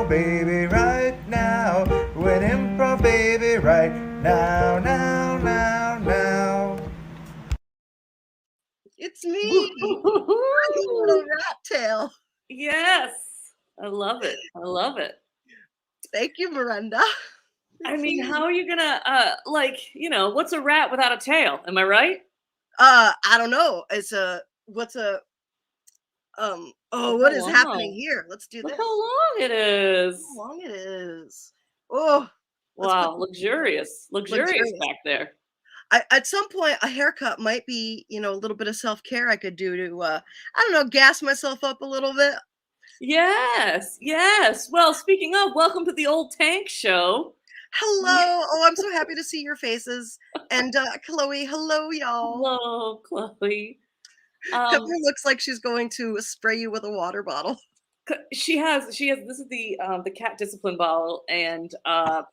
improv baby right now. We're an improv baby right now, now, now, now. It's me, little rat tail. Yes, I love it. I love it. Thank you, Miranda. I mean, how are you gonna what's a rat without a tail? Am I right? I don't know. What is happening here? Let's do Look this. how long it is. How long it is. Oh, wow, luxurious back there. At some point, a haircut might be, a little bit of self-care I could do to, I don't know, gas myself up a little bit. Yes, yes. Well, speaking of, welcome to the Old Tank Show. Hello. Oh, I'm so happy to see your faces. And Chloe, hello, y'all. Hello, Chloe. Pepper looks like she's going to spray you with a water bottle. She has. This is the cat discipline bottle, and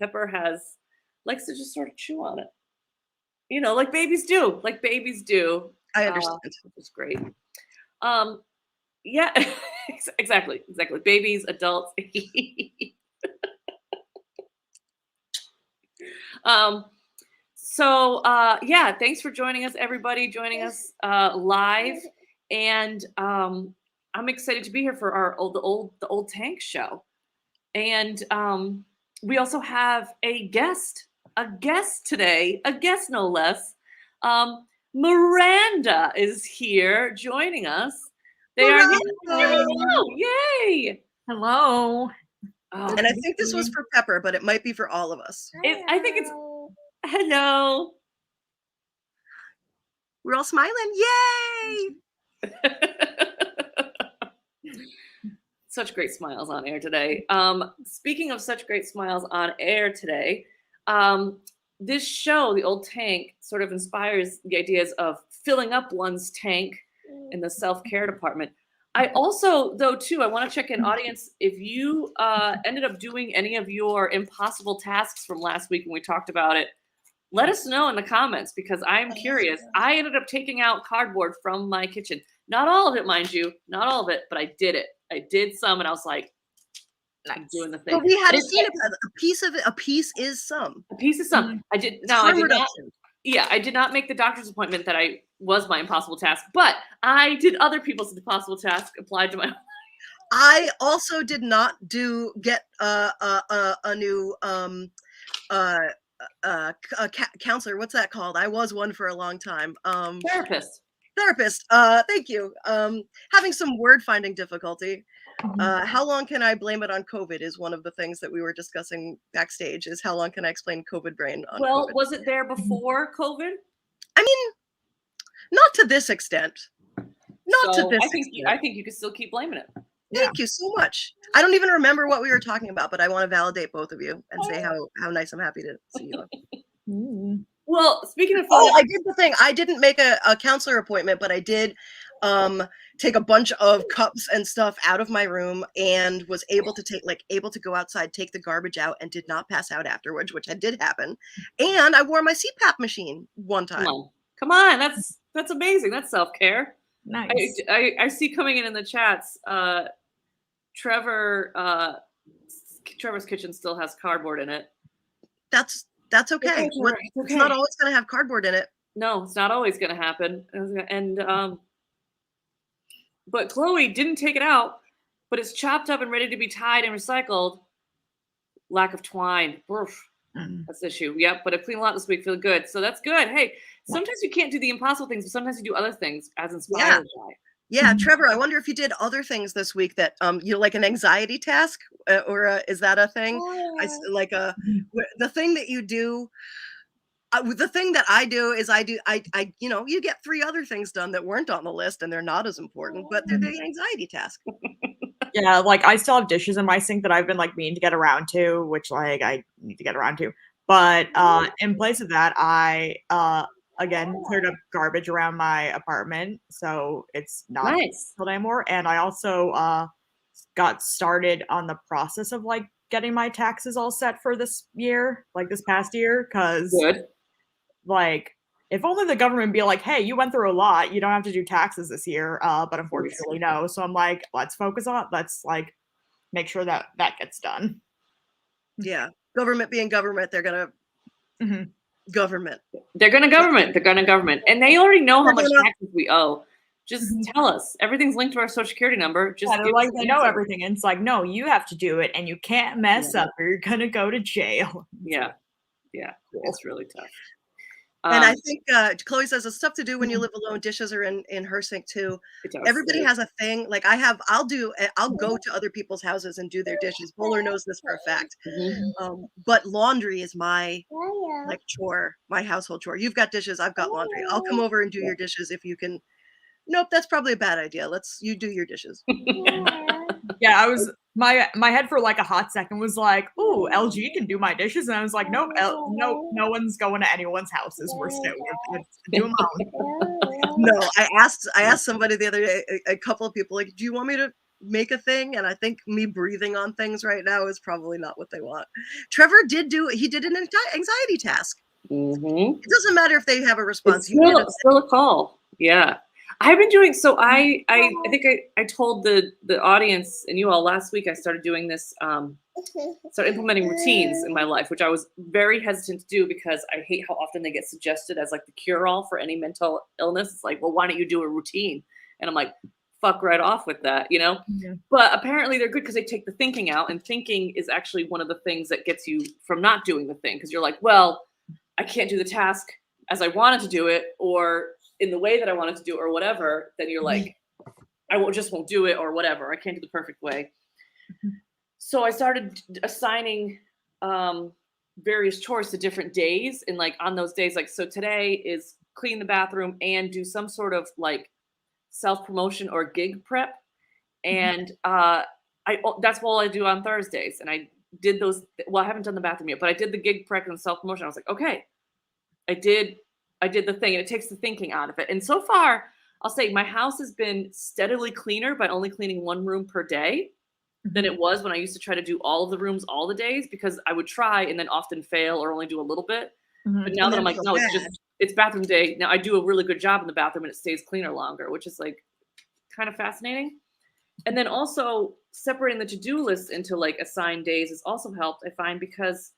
Pepper likes to just sort of chew on it. Like babies do. I understand. Which is great. Yeah, exactly. Babies, adults. Yeah, thanks for joining us, everybody, joining us live. And I'm excited to be here for the old Tank Show. And we also have a guest today, a guest no less. Miranda is here joining us. They are here. Yay! Hello. Oh, and I think this was for Pepper, but it might be for all of us. I think it's hello. We're all smiling. Yay! Such great smiles on air today. Speaking of such great smiles on air today, this show, The Old Tank, sort of inspires the ideas of filling up one's tank in the self-care department. I also, though, too, I want to check in, audience, if you ended up doing any of your impossible tasks from last week when we talked about it, let us know in the comments, because I'm curious. I ended up taking out cardboard from my kitchen. Not all of it, mind you. Not all of it, but I did it. I did some, and I was like, I'm doing the thing. But we hadn't seen it. A piece of it. A piece is some. A piece is some. I did. No, I did not. Yeah, I did not make the doctor's appointment that I was my impossible task, but I did other people's impossible task applied to my. I also did not get a new counselor. What's that called? I was one for a long time. Therapist. Thank you. Having some word finding difficulty. How long can I blame it on COVID is one of the things that we were discussing backstage, is how long can I explain COVID brain on COVID? Was it there before COVID? I mean, not to this extent. I think you can still keep blaming it. Thank you so much. I don't even remember what we were talking about, but I want to validate both of you and say how nice I'm happy to see you. Well, speaking of I did the thing. I didn't make a counselor appointment, but I did take a bunch of cups and stuff out of my room and was able to go outside, take the garbage out, and did not pass out afterwards, which did happen. And I wore my CPAP machine one time. Come on. That's amazing. That's self-care. Nice. I see coming in the chats, Trevor's kitchen still has cardboard in it. That's okay. It's not always going to have cardboard in it. No, it's not always going to happen. And but Chloe didn't take it out, but it's chopped up and ready to be tied and recycled. Lack of twine. That's the issue. Yep, but I cleaned a lot this week. Feel good. So that's good. Hey, sometimes you can't do the impossible things, but sometimes you do other things as inspired by. Yeah, Trevor, I wonder if you did other things this week that like an anxiety task, or is that a thing? The thing that you do. The thing that I do is I you get 3 other things done that weren't on the list and they're not as important, but they're the anxiety task. Yeah, like I still have dishes in my sink that I've been meaning to get around to, which I need to get around to. But in place of that, I again cleared up garbage around my apartment, so it's not filled anymore. And I also got started on the process of getting my taxes all set for this year, this past year, because if only the government would be like, hey, you went through a lot, you don't have to do taxes this year, but unfortunately no. So I'm let's focus on make sure that that gets done. Yeah. Government being government, they're gonna government. They're gonna government. They're gonna government, and they already know how much They're gonna- taxes we owe. Just tell us. Everything's linked to our social security number. Just Yeah, they're give like us they the know info. everything, and it's like, no, you have to do it, and you can't mess up, or you're gonna go to jail. Yeah, yeah, it's really tough. And I think Chloe says it's tough to do when you live alone. Dishes are in her sink too. it does. Everybody has a thing. Like I'll go to other people's houses and do their dishes. Bowler knows this for a fact. Mhm. But laundry is my like chore, my household chore. You've got dishes, I've got laundry. I'll come over and do your dishes if you can. Nope, that's probably a bad idea. You do your dishes. Yeah, I was my head for like a hot second was like, "Ooh, LG can do my dishes," and I was like, "Nope, no one's going to anyone's houses. We're still do them all." No, I asked somebody the other day, a couple of people, like, do you want me to make a thing? And I think me breathing on things right now is probably not what they want. Trevor did an anxiety task. Mhm. It doesn't matter if they have a response. It's You did still a call. Yeah. I've been doing so I think I told the audience and you all last week I started doing this started implementing routines in my life, which I was very hesitant to do because I hate how often they get suggested as like the cure-all for any mental illness. It's like, well, why don't you do a routine? And I'm like, fuck right off with that, you know? Yeah. But apparently they're good because they take the thinking out, and thinking is actually one of the things that gets you from not doing the thing. Because you're like, well, I can't do the task as I wanted to do it, or in the way that I wanted to do it, or whatever. Then you're like, I won't do it, or whatever. I can't do the perfect way. So I started assigning various chores to different days, and like on those days, like so today is clean the bathroom and do some sort of like self-promotion or gig prep, and that's all I do on Thursdays. And I did those. Well, I haven't done the bathroom yet, but I did the gig prep and self-promotion. I was like, okay, I did the thing, and it takes the thinking out of it. And so far, I'll say my house has been steadily cleaner by only cleaning one room per day than it was when I used to try to do all of the rooms all the days, because I would try and then often fail or only do a little bit. But now that I'm like, no, it's bathroom day. Now I do a really good job in the bathroom and it stays cleaner longer, which is like kind of fascinating. And then also separating the to-do list into like assigned days has also helped, I find, because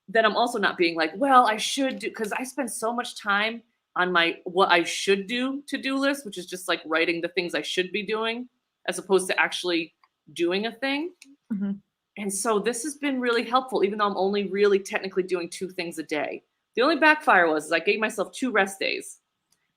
then I'm also not being like, well, I should do, because I spend so much time on my what I should do to-do list, which is just like writing the things I should be doing as opposed to actually doing a thing. And so this has been really helpful, even though I'm only really technically doing 2 things a day. The only backfire was I gave myself 2 rest days.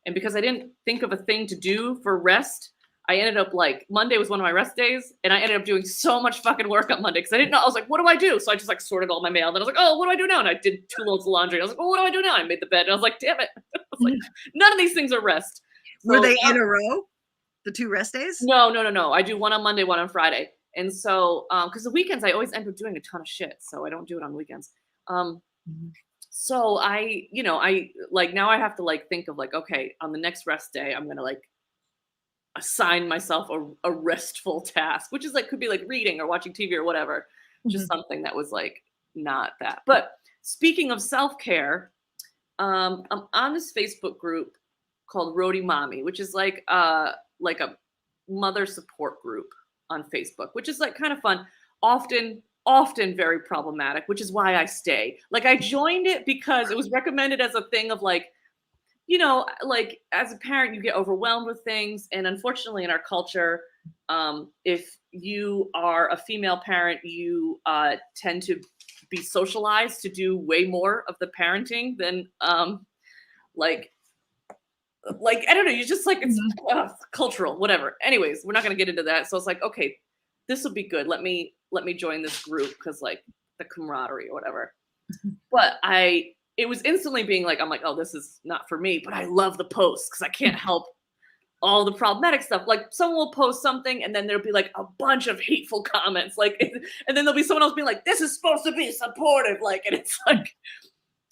And because I didn't think of a thing to do for rest, I ended up like Monday was one of my rest days, and I ended up doing so much fucking work on Monday because I didn't know. I was like, what do I do? So I just like sorted all my mail. Then I was like, oh, what do I do now? And I did 2 loads of laundry. I was like, well, what do I do now? I made the bed. And I was like, damn it. I was like, none of these things are rest. Were So they in a row? The 2 rest days? No. I do one on Monday, one on Friday. And so, because the weekends I always end up doing a ton of shit, so I don't do it on weekends. So I like now I have to like think of like, okay, on the next rest day, I'm gonna like assign myself a restful task, which is like could be like reading or watching TV or whatever, just something that was like not that. But speaking of self-care, I'm on this Facebook group called Roadie Mommy, which is like a mother support group on Facebook, which is like kind of fun, often very problematic, which is why I stay. Like I joined it because it was recommended as a thing of like, you know, like as a parent, you get overwhelmed with things. And unfortunately in our culture, if you are a female parent, you tend to be socialized to do way more of the parenting than like I don't know, you just like it's cultural, whatever. Anyways, we're not gonna get into that. So it's like, okay, this will be good. Let me join this group because like the camaraderie or whatever. But it was instantly being like, I'm like, oh, this is not for me. But I love the posts because I can't help all the problematic stuff. Like someone will post something and then there'll be like a bunch of hateful comments, like, and then there'll be someone else being like, this is supposed to be supportive, like, and it's like.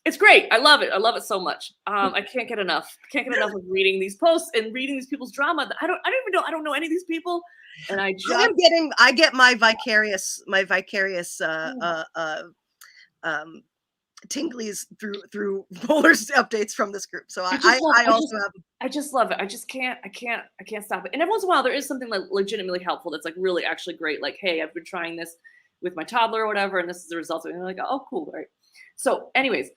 It's great. I love it. I love it so much. I can't get enough. I can't get enough of reading these posts and reading these people's drama. I don't know any of these people. And I get my vicarious tinglies through Bowler's updates from this group. So I just love it. I can't stop it. And every once in a while there is something like legitimately helpful that's like really actually great. Like, hey, I've been trying this with my toddler or whatever, and this is the result of it. And they're like, oh, cool, right? So, anyways,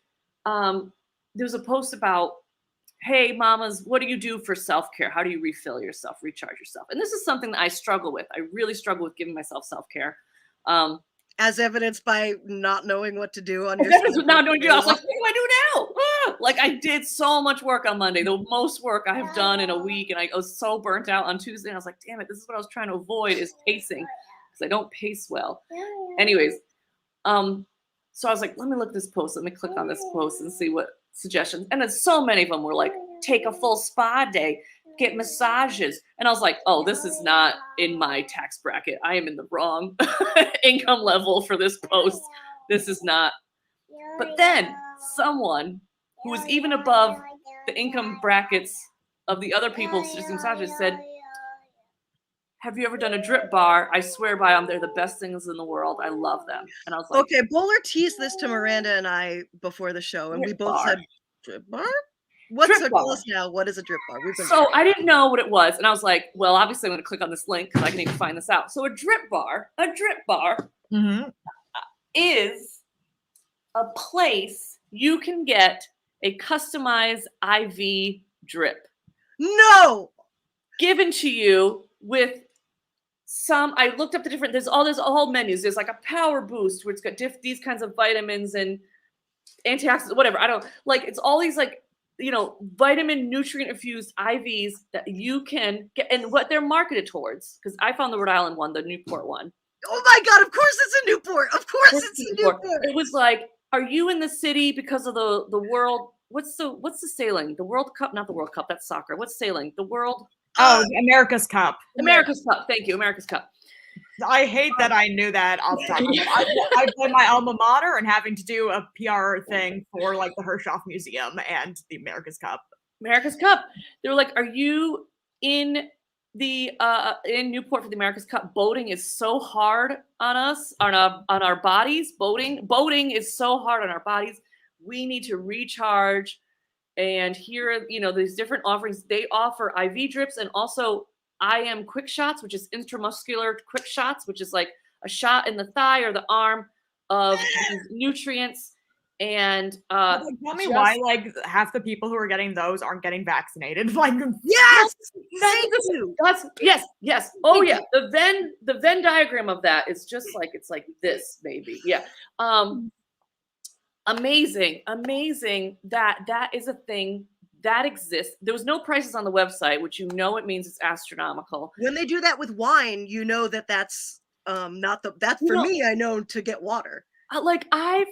there was a post about, hey, mamas, what do you do for self-care? How do you refill yourself, recharge yourself? And this is something that I struggle with. I really struggle with giving myself self-care. As evidenced by not knowing what to do on your not knowing. I was like, what do I do now? Ah! Like, I did so much work on Monday, the most work I have done in a week, and I was so burnt out on Tuesday. And I was like, damn it, this is what I was trying to avoid, is pacing, because I don't pace well. Anyways, so I was like, let me look at this post. Let me click on this post and see what suggestions. And then so many of them were like, take a full spa day, get massages. And I was like, oh, this is not in my tax bracket. I am in the wrong income level for this post. This is not. But then someone who was even above the income brackets of the other people suggesting massages said, have you ever done a drip bar? I swear by them, they're the best things in the world. I love them. And I was like, okay, Bowler teased this to Miranda and I before the show, and we both said, drip bar? Tell us now, what is a drip bar? So I didn't know what it was. And I was like, well, obviously I'm going to click on this link because I can even find this out. So a drip bar is a place you can get a customized IV drip. No! Given to you with I looked up the different, there's all menus. There's like a power boost where it's got these kinds of vitamins and antioxidants, whatever. I don't like, it's all these like, vitamin nutrient infused IVs that you can get, and what they're marketed towards. Because I found the Rhode Island one, the Newport one. Oh my God, of course it's a Newport. Of course it's a Newport. It was like, are you in the city because of the world? What's the sailing? The World Cup, not the World Cup, that's soccer. What's sailing? The world. Oh, America's Cup. America's Cup. Thank you. America's Cup. I hate that I knew that off the top of my head. I play my alma mater and having to do a PR thing for like the Hershoff Museum and the America's Cup. America's Cup. They were like, are you in the in Newport for the America's Cup? Boating is so hard on us, on our bodies. Boating is so hard on our bodies. We need to recharge. And here, these different offerings. They offer IV drips and also IM quick shots, which is intramuscular quick shots, which is like a shot in the thigh or the arm of these nutrients. And tell me why like half the people who are getting those aren't getting vaccinated. Like, yes, yes. Oh yeah, the Venn diagram of that is just like, it's like this, baby. Yeah. Amazing that is a thing that exists. There was no prices on the website, which it means it's astronomical. When they do that with wine, that's not that's for me. I know to get water. Like I've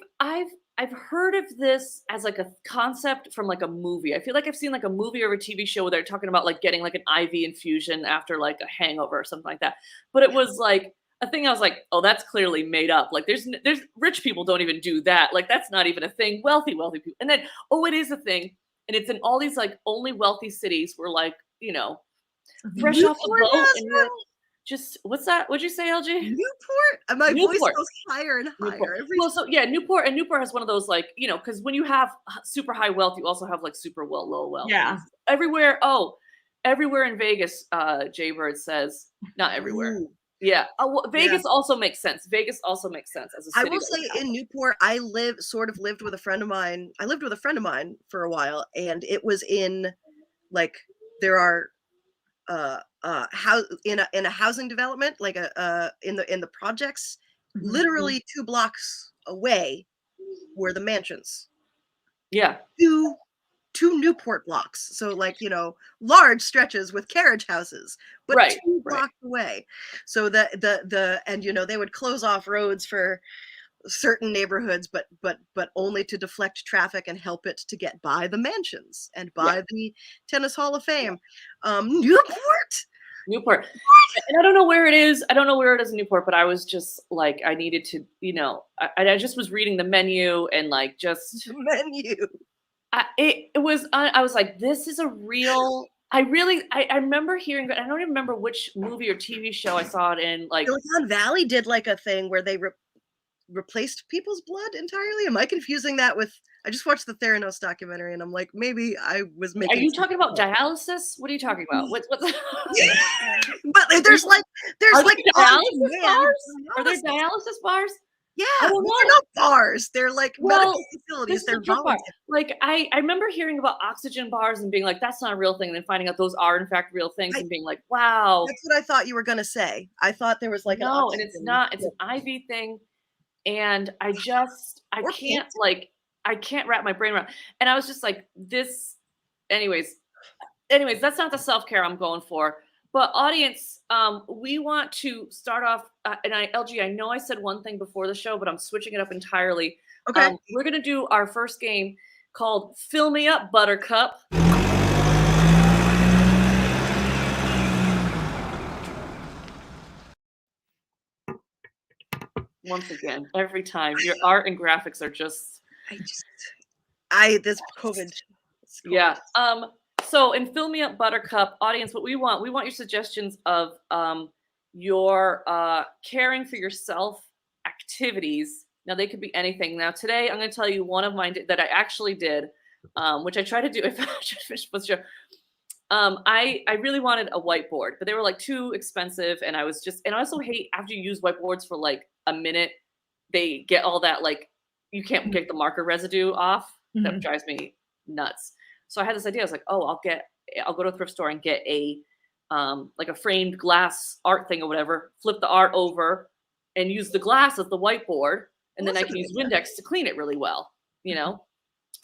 heard of this as like a concept from like a movie. I feel like I've seen like a movie or a TV show where they're talking about like getting like an IV infusion after like a hangover or something like that. But it was like a thing I was like, oh, that's clearly made up. Like there's rich people don't even do that. Like that's not even a thing. Wealthy people. And then, oh, it is a thing. And it's in all these like only wealthy cities where like, fresh off the boat. And just, what's that? What'd you say, LG? Newport? My voice goes higher and higher. Newport has one of those like, because when you have super high wealth, you also have like super low wealth. Yeah. Everywhere in Vegas, Jaybird says, not everywhere. Ooh. Yeah. Vegas also makes sense. Vegas also makes sense as a city. I will say in Newport, I lived with a friend of mine. I lived with a friend of mine for a while, and it was in like there are in a housing development, like in the projects, literally 2 blocks away were the mansions. Yeah. Two Newport blocks. So like, large stretches with carriage houses, but 2 blocks away. So they would close off roads for certain neighborhoods, but only to deflect traffic and help it to get by the mansions and by the Tennis Hall of Fame. Newport. And I don't know where it is. I don't know where it is in Newport, but I was just like, I needed to, I just was reading the menu and like just menu. I was like, this is a real. I remember hearing. I don't even remember which movie or TV show I saw it in. Like Silicon Valley did like a thing where they replaced people's blood entirely? Am I confusing that with? I just watched the Theranos documentary, and I'm like, maybe I was Are making. you talking about dialysis? What are you talking about? What's But there's like Are like there bars dialysis in bars? Are there dialysis. dialysis bars? Yeah, I don't they're know. not bars. They're like Well, medical facilities. This is They're a drip bar. voluntary. Like I remember hearing about oxygen bars and being like, that's not a real thing, and then finding out those are in fact real things and being like, wow. That's what I thought you were gonna say. I thought there was like No, an and it's oxygen. not. It's an IV thing, and I Or can't like I can't wrap my brain around. And I was just like, this. Anyways, that's not the self-care I'm going for. But audience, we want to start off. And LG, I know I said one thing before the show, but I'm switching it up entirely. Okay. We're gonna do our first game called "Fill Me Up, Buttercup." Once again, every time your art and graphics are just this COVID. yeah. So in Fill Me Up Buttercup, audience, what we want your suggestions of your caring for yourself activities. Now they could be anything. Now today I'm going to tell you one of mine that I actually did, which I tried to do. If I should finish the show. I really wanted a whiteboard, but they were like too expensive, and I also hate after you use whiteboards for like a minute, they get all that like you can't get the marker residue off. That drives me nuts. So I had this idea. I was like, oh, I'll go to a thrift store and get a like a framed glass art thing or whatever, flip the art over and use the glass as the whiteboard. And then I can use Windex to clean it really well, you know?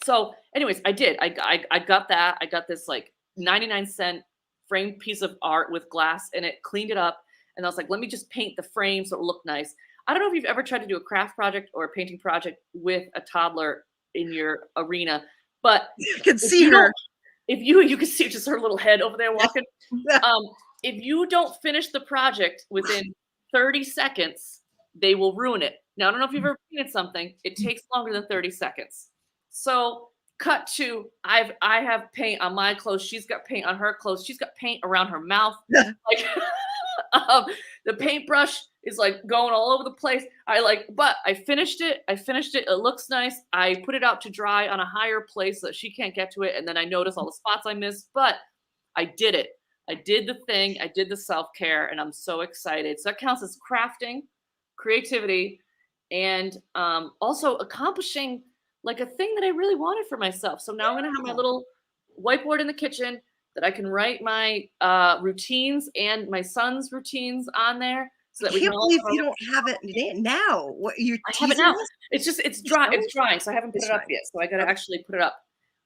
So anyways, I did. I got that. I got this like 99-cent framed piece of art with glass in it, cleaned it up. And I was like, let me just paint the frame so it'll look nice. I don't know if you've ever tried to do a craft project or a painting project with a toddler in your arena, but you can see her. If you can see just her little head over there walking. If you don't finish the project within 30 seconds, they will ruin it. Now, I don't know if you've ever painted something. It takes longer than 30 seconds. So cut to, I have paint on my clothes. She's got paint on her clothes. She's got paint around her mouth. Like the paintbrush is like going all over the place. But I finished it. It looks nice. I put it out to dry on a higher place so that she can't get to it. And then I noticed all the spots I missed, but I did it. I did the thing. I did the self-care, and I'm so excited. So that counts as crafting, creativity, and also accomplishing like a thing that I really wanted for myself. So now I'm going to have my little whiteboard in the kitchen that I can write my routines and my son's routines on there. So that I can't believe you don't have it now. What you? I have it now. It's dry. It's drying, so I haven't put it up yet. So I got to actually put it up.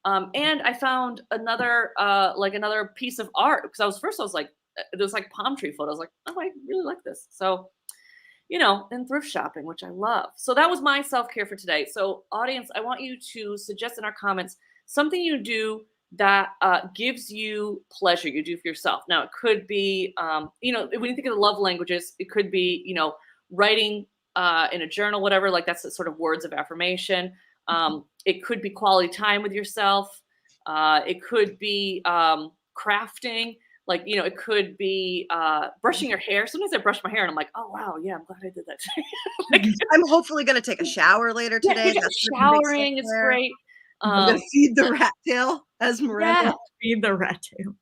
And I found another piece of art because I was like, there's like palm tree photos. Like, oh, I really like this. So, and thrift shopping, which I love. So that was my self-care for today. So audience, I want you to suggest in our comments something you do that gives you pleasure, you do for yourself. Now it could be, when you think of the love languages, it could be, writing in a journal, whatever, like that's the sort of words of affirmation. It could be quality time with yourself. It could be crafting. Like, it could be brushing your hair. Sometimes I brush my hair and I'm like, oh, wow, yeah, I'm glad I did that today. Like, I'm hopefully going to take a shower later today. Yeah, showering is great. I'm going to feed the rat tail, as Miranda. Yeah, feed the rat tail.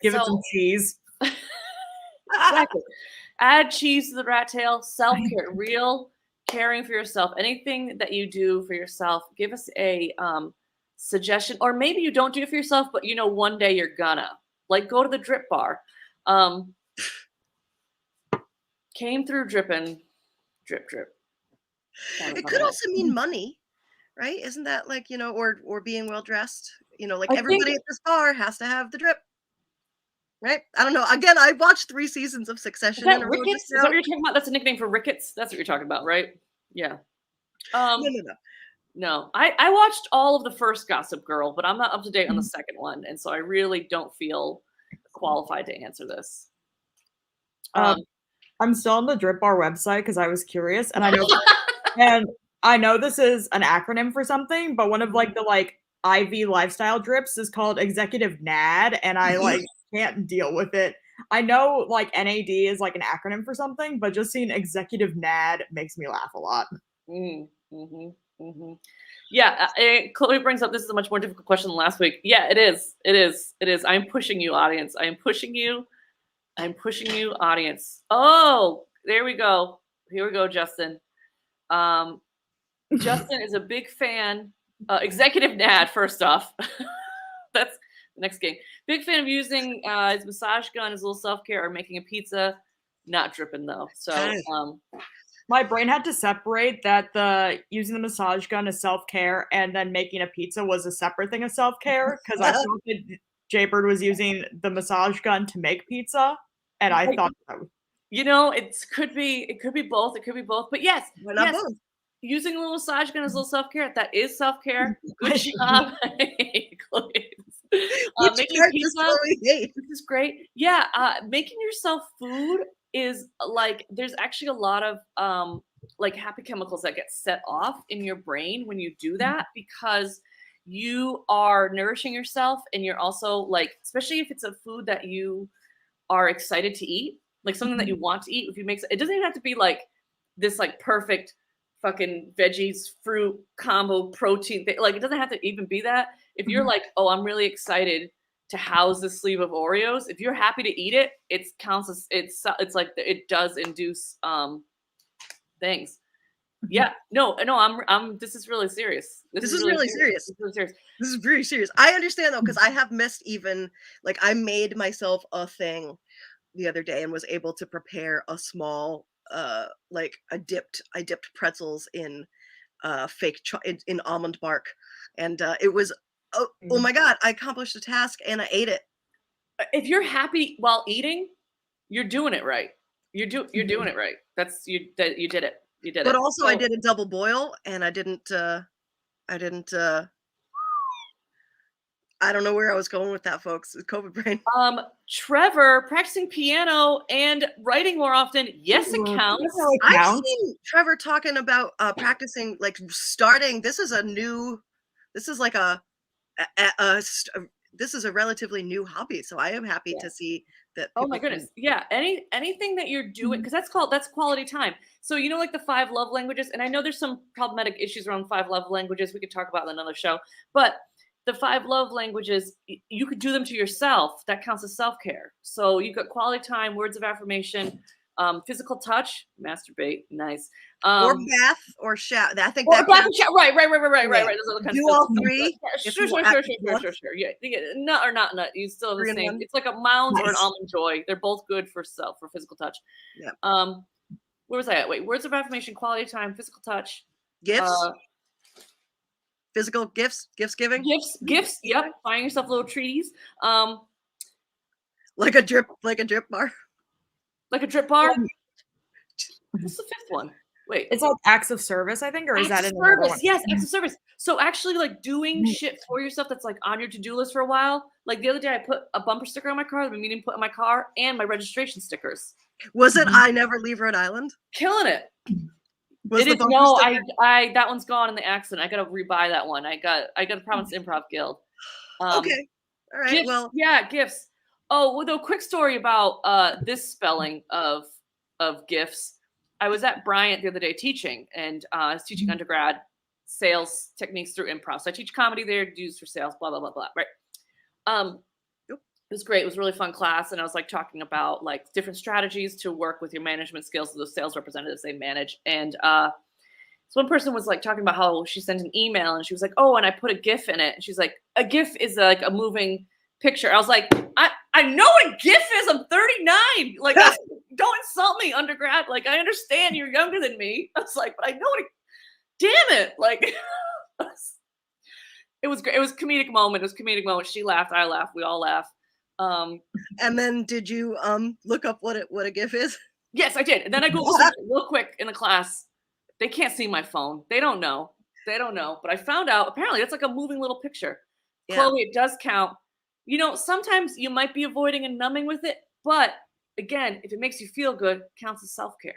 Give it some cheese. Exactly. Add cheese to the rat tail. Self-care, real caring for yourself. Anything that you do for yourself, give us a suggestion. Or maybe you don't do it for yourself, but one day you're gonna. Like, go to the drip bar. Came through dripping, drip, drip. It could also mean money, right? Isn't that like, or being well dressed? Like everybody at this bar has to have the drip, right? I don't know. Again, I watched 3 seasons of Succession. Is that Ricketts? Is that what you're talking about? That's a nickname for Ricketts? That's what you're talking about, right? Yeah. No. I watched all of the first Gossip Girl, but I'm not up to date on the second one, and so I really don't feel qualified to answer this. I'm still on the Drip Bar website because I was curious, and I know this is an acronym for something, but one of the IV lifestyle drips is called Executive NAD, and I can't deal with it. I know NAD is an acronym for something, but just seeing Executive NAD makes me laugh a lot. Mm-hmm. Yeah, Chloe brings up this is a much more difficult question than last week. Yeah, it is. It is. It is. I'm pushing you, audience. I am pushing you. I'm pushing you, audience. Oh, there we go. Here we go, Justin. Justin is a big fan. Executive Nad, first off. That's the next game. Big fan of using his massage gun, his little self-care, or making a pizza. Not dripping though. So my brain had to separate that the using the massage gun is self-care and then making a pizza was a separate thing of self-care because I thought that Jaybird was using the massage gun to make pizza, and I thought that was... You know, it could be both. It could be both. But yes, Not both. Using a little massage gun as a little self-care, that is self-care. Good job. Making pizza, this is great. Yeah, making yourself food is like, there's actually a lot of like happy chemicals that get set off in your brain when you do that, because you are nourishing yourself, and you're also like, especially if it's a food that you are excited to eat, like something that you want to eat. If you make it, doesn't even have to be like this like perfect fucking veggies fruit combo protein thing. Like, it doesn't have to even be that. If you're like, oh, I'm really excited to house this sleeve of Oreos, if you're happy to eat it, it counts as it's like it does induce things. Yeah, no, I'm this is really serious. This is really serious. This is really serious. This is very serious. I understand though, because I have missed even, like, I made myself a thing the other day and was able to prepare a small like I dipped pretzels in in almond bark, and it was oh my god, I accomplished a task and I ate it. If you're happy while eating, you're doing it right. You're doing it right. That's you did it. You did it. But also I did a double boil, and I didn't I don't know where I was going with that, folks. COVID brain. Trevor practicing piano and writing more often. Yes, it counts. I've seen Trevor talking about practicing, like starting. This is like this is a relatively new hobby. So I am happy to see that. Oh my goodness. Yeah. Anything that you're doing, because that's quality time. So, you know, like the 5 love languages, and I know there's some problematic issues around 5 love languages we could talk about in another show, but the 5 love languages, you could do them to yourself. That counts as self-care. So you've got quality time, words of affirmation, physical touch, masturbate, nice. Or bath or shower. I think or that bath and shower. Right. Those are the kinds do of all 3. Sure. Yeah. Nut or not nut. You still have the same. It's like a Mounds or an Almond Joy. They're both good for physical touch. Yeah. Where was I at? Wait, words of affirmation, quality time, physical touch. Gifts. Physical gifts giving. Gifts. Yep. Buying yourself little treaties. Like a drip bar. Like a drip bar. What's the 5th one? Wait. It's like acts of service, I think, or is that in service? Yes, acts of service. So actually, like doing shit for yourself that's like on your to-do list for a while. Like the other day, I put a bumper sticker on my car. I've been meaning to put in my car, and my registration stickers. Was it I Never Leave Rhode Island? Killing it. Was it is, no, I that one's gone in the accident. I gotta rebuy that one. I got the Providence Improv Guild. Okay. All right. Gifts, well, yeah, gifts. Oh, well, though, quick story about this spelling of gifts. I was at Bryant the other day teaching, and I was teaching undergrad sales techniques through improv. So I teach comedy there, used for sales, blah, blah, blah, blah, right? It was great. It was a really fun class. And I was like talking about like different strategies to work with your management skills of those sales representatives they manage. And so one person was like talking about how she sent an email, and she was like, oh, and I put a GIF in it. And she's like, a GIF is like a moving picture. I was like, I know what a GIF is. I'm 39. Like, don't insult me, undergrad. Like, I understand you're younger than me. I was like, but I know what damn it. Like, it was great. It was a comedic moment. She laughed. I laughed. We all laughed. And then did you look up what a GIF is? Yes, I did. And then I Googled real quick in the class. They can't see my phone. They don't know. But I found out apparently it's like a moving little picture. Yeah. Chloe, it does count. You know, sometimes you might be avoiding and numbing with it, but again, if it makes you feel good, it counts as self-care.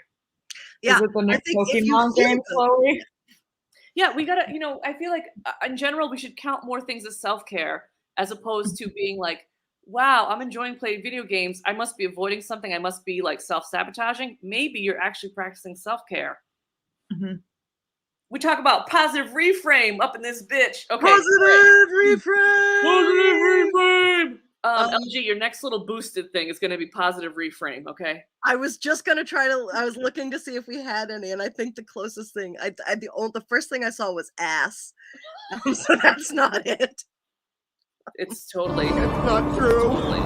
Yeah. Is it the next Pokemon game, Chloe? Yeah, we gotta, I feel like in general, we should count more things as self-care as opposed to being like, wow, I'm enjoying playing video games. I must be avoiding something. I must be like self-sabotaging. Maybe you're actually practicing self-care. Mm-hmm. We talk about positive reframe up in this bitch. Okay. Positive reframe. Positive reframe. LG, your next little boosted thing is going to be positive reframe. Okay. I was just gonna I was looking to see if we had any, and I think the closest thing, the first thing I saw was ass, so that's not it. It's totally. It's not true. Totally.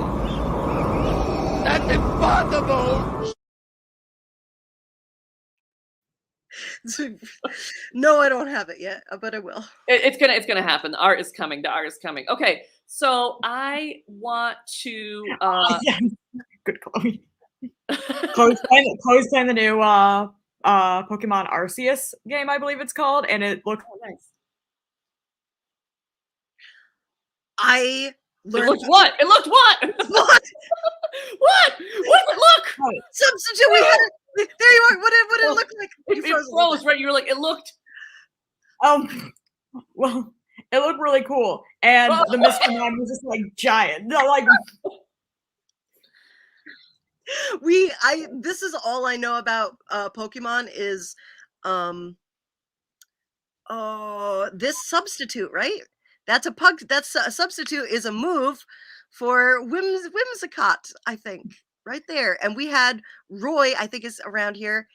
That's impossible. No, I don't have it yet, but I will. It's gonna happen. The art is coming. The art is coming. Okay, so I want to. Yeah. Good, Chloe. Chloe's playing the new Pokemon Arceus game, I believe it's called, and it looks nice. I learned. It looked what? It looked what? What? What? What did it look? Substitute. We had it. There you are. What did it look like? It froze, right? You were like, it looked. Well, it looked really cool, and the Mr. Mime was just like giant. No, like. This is all I know about Pokemon is this substitute, right? That's a substitute is a move for Whimsicott, I think, right there. And we had Roy, I think is around here.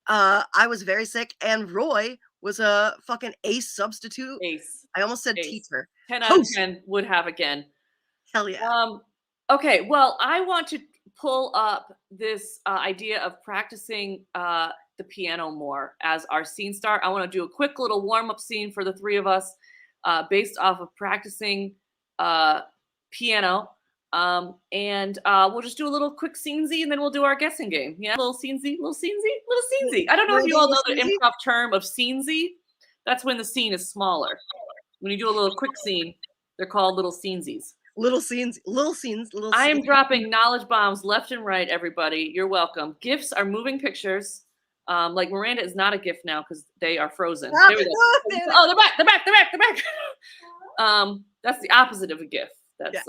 I was very sick, and Roy was a fucking ace substitute. Ace. I almost said ace. teacher. 10 out of 10 would have again. Hell yeah. Okay, well, I want to pull up this idea of practicing the piano more as our scene start. I want to do a quick little warm-up scene for the three of us based off of practicing piano. And we'll just do a little quick scenesy, and then we'll do our guessing game. Yeah, little scenesy. I don't know if you all know the improv term of scenesy. That's when the scene is smaller. When you do a little quick scene, they're called little scenesies. Little scenes. I am dropping knowledge bombs left and right, everybody. You're welcome. GIFs are moving pictures. Like Miranda is not a GIF now because they are frozen. There we go. Oh, they're back. That's the opposite of a GIF. That's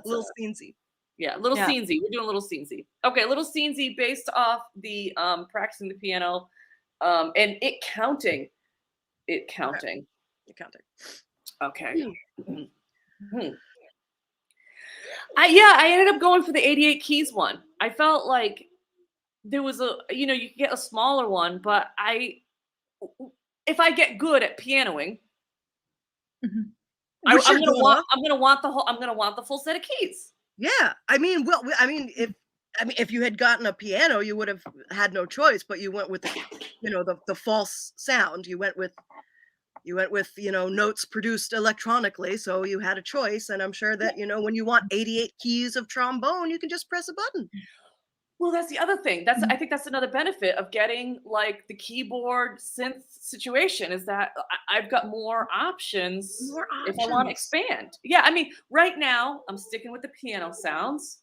little scenesy. Yeah, little scenesy. We're doing little scenesy. Okay, little scenesy based off the practicing the piano and it counting. Okay. I ended up going for the 88 keys one. I felt like there was you could get a smaller one, but if I get good at pianoing, I'm gonna want the full set of keys. Yeah, if you had gotten a piano, you would have had no choice, but you went with the false sound. You went with notes produced electronically, so you had a choice. And I'm sure that when you want 88 keys of trombone, you can just press a button. Well, that's the other thing. I think that's another benefit of getting like the keyboard synth situation is that I've got more options if I want to expand. Yeah, right now I'm sticking with the piano sounds.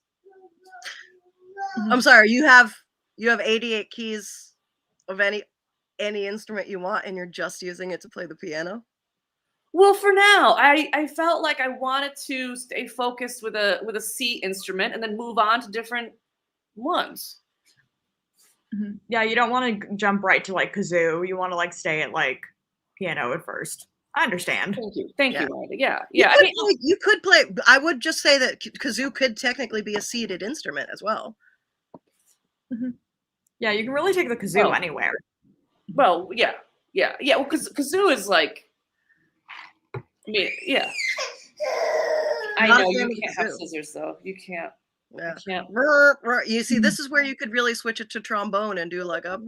I'm sorry, you have 88 keys of any instrument you want, and you're just using it to play the piano? Well, for now, I felt like I wanted to stay focused with a C instrument and then move on to different ones. Yeah, you don't want to jump right to like kazoo. You want to like stay at like piano at first. I understand. Thank you, Miranda. Yeah. You could play. I would just say that kazoo could technically be a seated instrument as well. Yeah, you can really take the kazoo anywhere. Well, yeah. Well, because kazoo is like, yeah. I know you can't have scissors though. You can't. Yeah. You see, this is where you could really switch it to trombone and do like a.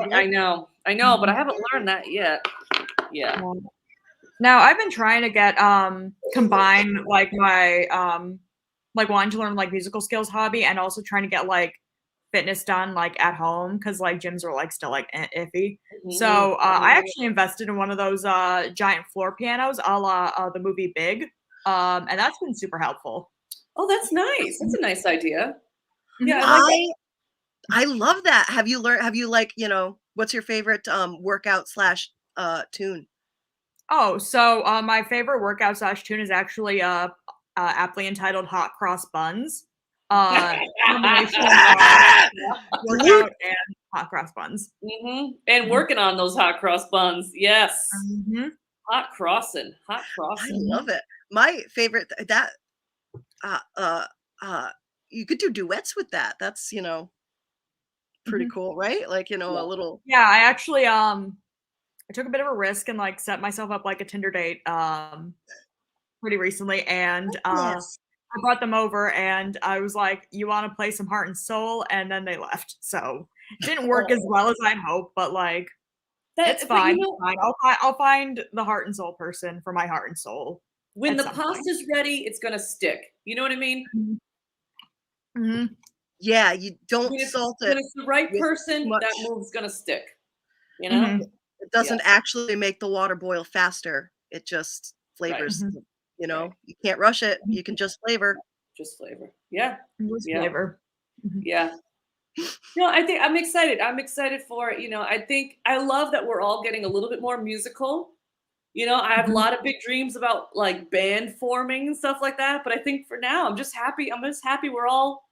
I know, but I haven't learned that yet. Yeah. Now I've been trying to get combine like my like wanting to learn like musical skills hobby and also trying to get like fitness done like at home because like gyms are like still like iffy. So I actually invested in one of those giant floor pianos a la the movie Big, and that's been super helpful. Oh, that's nice. That's a nice idea. Yeah, I love that. Have you what's your favorite workout / tune? Oh, so my favorite workout / tune is actually aptly entitled Hot Cross Buns. Combination of workout hot cross buns. And working on those hot cross buns. Yes. Mm-hmm. Hot crossing. Hot I crossing. love it. My favorite you could do duets with that. That's pretty cool, right? Like a little. Yeah, I actually I took a bit of a risk and like set myself up like a Tinder date pretty recently, and Yes. I brought them over and I was like, "You want to play some Heart and Soul?" And then they left. So it didn't work as well as I'd hoped, but like it's But fine. It's fine. I'll find the Heart and Soul person for my Heart and Soul. when at the some point. pasta's ready, it's gonna stick. You know what I mean? Mm-hmm. Yeah, you don't When it's, salt when it. it's the right with person, much- that move's gonna stick. You know? Mhm. It doesn't actually make the water boil faster. It just flavors. Mhm. You can't rush it. You can just flavor. Just flavor. Yeah. Just Yeah. flavor. Yeah. No, I think I'm excited. I'm excited for it. I think I love that we're all getting a little bit more musical. I have a lot of big dreams about like band forming and stuff like that. But I think for now, I'm just happy. I'm just happy we're all,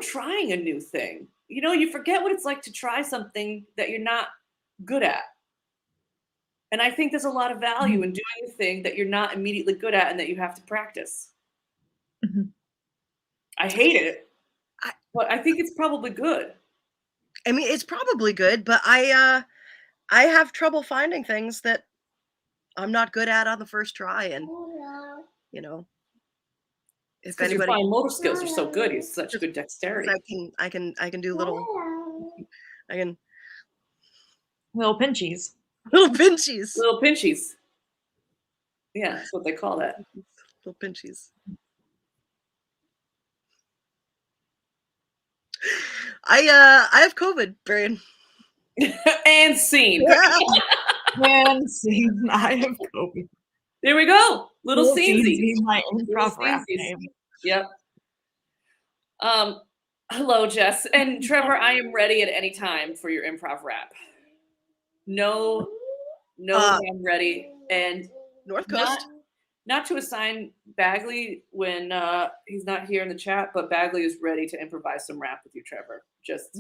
trying a new thing. You forget what it's like to try something that you're not good at. And I think there's a lot of value in doing a thing that you're not immediately good at and that you have to practice. Mhm. I hate it, but I think it's probably good. I mean, it's probably good, but I have trouble finding things that I'm not good at on the first try, and if Because your anybody, fine motor skills are so good, you have such good dexterity. I can do little, I can Little pinchies. little pinchies, Little pinchies. Yeah, that's what they call that. little pinchies. I have COVID, Brian. And scene. And see, I have COVID. There we go. Little Scenesy, scenesies. my improv Little rap scenesies. name. Yep. Hello, Jess. And Trevor, I am ready at any time for your improv rap. No, I'm ready. And North Coast. not to assign Bagley when he's not here in the chat, but Bagley is ready to improvise some rap with you, Trevor. Just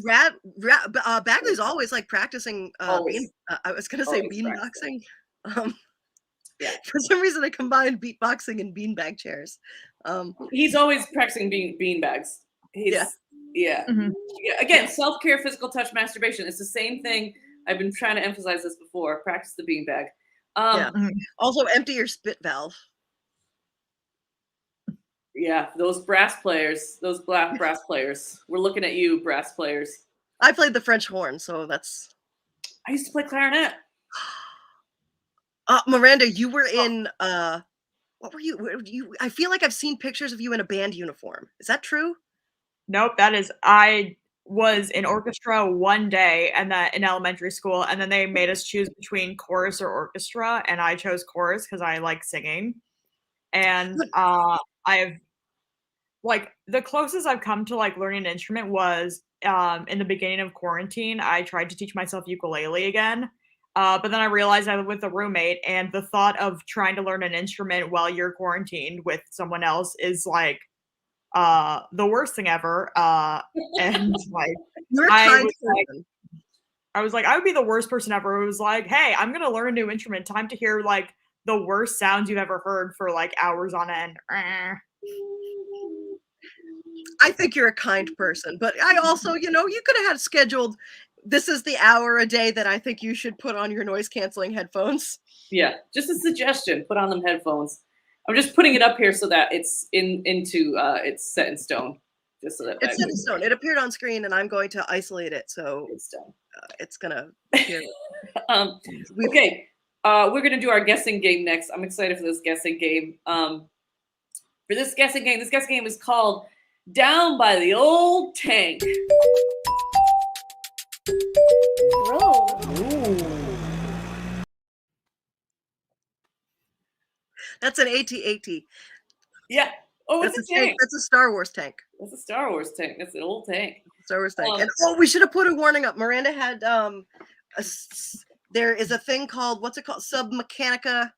Bagley's always like practicing. Always. I was gonna say Always beanboxing. Yeah. For some reason, I combined beatboxing and beanbag chairs. he's always practicing beanbags. Yeah. Yeah. Mhm. Yeah. Again, self-care, physical touch, masturbation. It's the same thing. I've been trying to emphasize this before. Practice the beanbag. Yeah. Also, empty your spit valve. Yeah, those brass players, those black brass players. We're looking at you, brass players. I played the French horn, so that's. I used to play clarinet. Miranda, you were in. What were you? I feel like I've seen pictures of you in a band uniform. Is that true? Nope, I was in orchestra one day and that in elementary school, and then they made us choose between chorus or orchestra, and I chose chorus because I like singing. And I've like the closest I've come to like learning an instrument was in the beginning of quarantine. I tried to teach myself ukulele again. But then I realized I live with a roommate, and the thought of trying to learn an instrument while you're quarantined with someone else is like the worst thing ever. And like You're a I kind was like, person. I was like, I would be the worst person ever who was like, hey, I'm gonna learn a new instrument. Time to hear like the worst sounds you've ever heard for like hours on end. I think you're a kind person, but I also, you could have had scheduled. This is the hour a day that I think you should put on your noise canceling headphones. Yeah, just a suggestion. Put on them headphones. I'm just putting it up here so that it's it's set in stone. Just so that It's set in stone. It appeared on screen, and I'm going to isolate it, so it's done. it's gonna appear. Okay, we're gonna do our guessing game next. I'm excited for this guessing game. This guessing game is called Down by the Old Tank. That's an AT-AT. Yeah. Oh, it's That's a tank. That's a Star Wars tank. That's a Star Wars tank. That's an old tank. Star Wars tank. And we should have put a warning up. Miranda had there is a thing called, what's it called? Submechanophobia.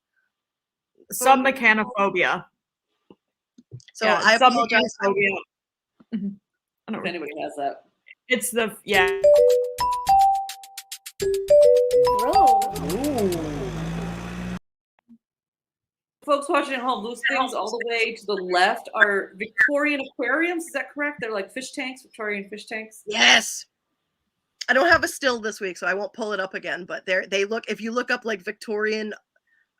So yeah, I apologize. submechanophobia. If anybody has that. It's the yeah. Bro. Folks watching at home, those things all the way to the left are Victorian aquariums. Is that correct? They're like fish tanks, Victorian fish tanks. Yes. I don't have a still this week, so I won't pull it up again. But they look. If you look up like Victorian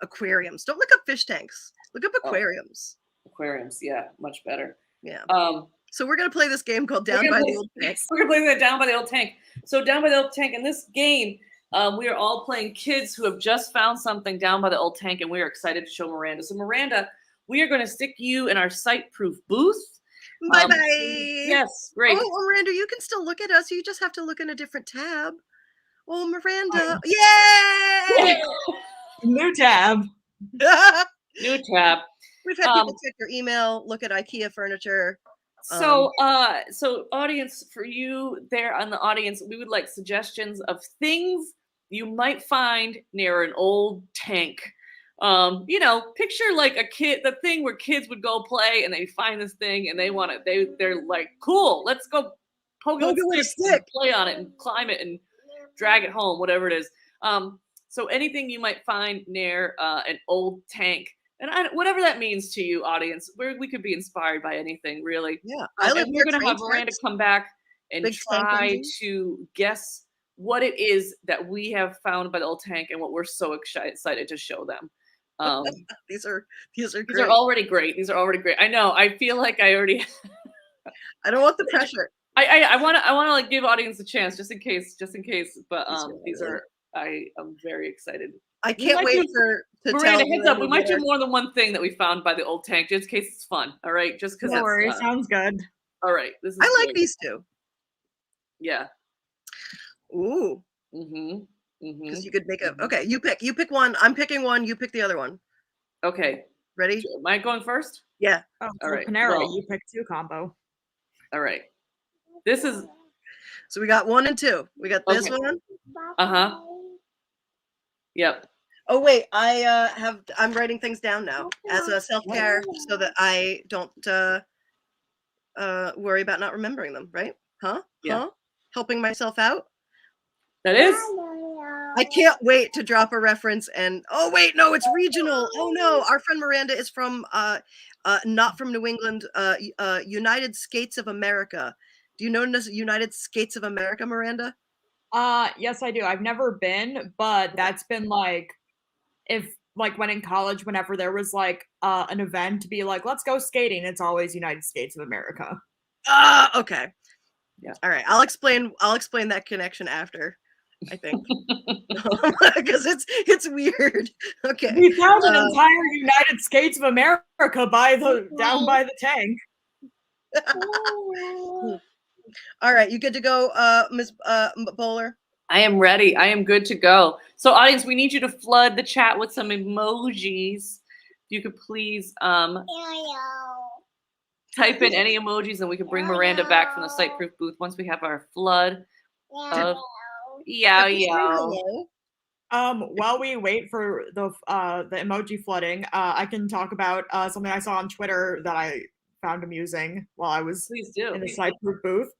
aquariums, don't look up fish tanks. Look up aquariums. Aquariums, yeah, much better. Yeah. Um, So we're gonna play this game called Down by the Old Tank. We're gonna play that Down by the Old Tank. So Down by the Old Tank, in this game, we are all playing kids who have just found something down by the old tank, and we are excited to show Miranda. So Miranda, we are going to stick you in our site-proof booth. Bye bye. Yes, great. Oh, Miranda, you can still look at us. You just have to look in a different tab. Oh, Miranda! Yay! New tab. New tab. We've had people check your email, look at IKEA furniture. So, so audience, for you there on the audience, we would like suggestions of things you might find near an old tank. You know, picture like a kid, the thing where kids would go play and they find this thing and they want it. They're like, cool, let's go poke it with a stick, play on it and climb it and drag it home, whatever it is. So anything you might find near an old tank. And whatever that means to you, audience, we could be inspired by anything, really. Yeah, we're going to have Miranda come back and try to guess what it is that we have found by the old tank and what we're so excited to show them. These are great. These are already great. These are already great. I know. I feel like I already. I don't want the pressure. I want to like give audience a chance just in case. But these are. I am very excited. I can't wait to Miranda, tell. heads up, we might do more than one thing that we found by the old tank, just in case it's fun. All right, just because. No worries, sounds good. All right, this is. I like these two. Yeah. Ooh. Because you could make a. Okay, you pick one. I'm picking one. You pick the other one. Okay. Ready? Am I going first? Yeah. Oh, all right. Panera, you pick 2 combo. All right. This is. So we got 1 and 2. We got this one. Yep. Oh wait, I'm writing things down now as a self-care so that I don't worry about not remembering them, right? Huh? Yeah. Huh? Helping myself out. That is. I can't wait to drop a reference and oh wait, no, it's regional. Oh no, our friend Miranda is from not from New England, United States of America. Do you know this United States of America, Miranda? Yes, I do. I've never been, but that's been like, if like when in college, whenever there was like an event to be like, let's go skating, it's always United States of America. Okay. Yeah. All right. I'll explain that connection after, I think. Because it's weird. Okay. We found an entire United States of America down by the tank. All right, you good to go, Ms. Bowler? I am ready. I am good to go. So, audience, we need you to flood the chat with some emojis. If you could please type in any emojis, and we can bring Miranda back from the site-proof booth once we have our flood of yo. While we wait for the emoji flooding, I can talk about something I saw on Twitter that I found amusing while I was in the site-proof booth.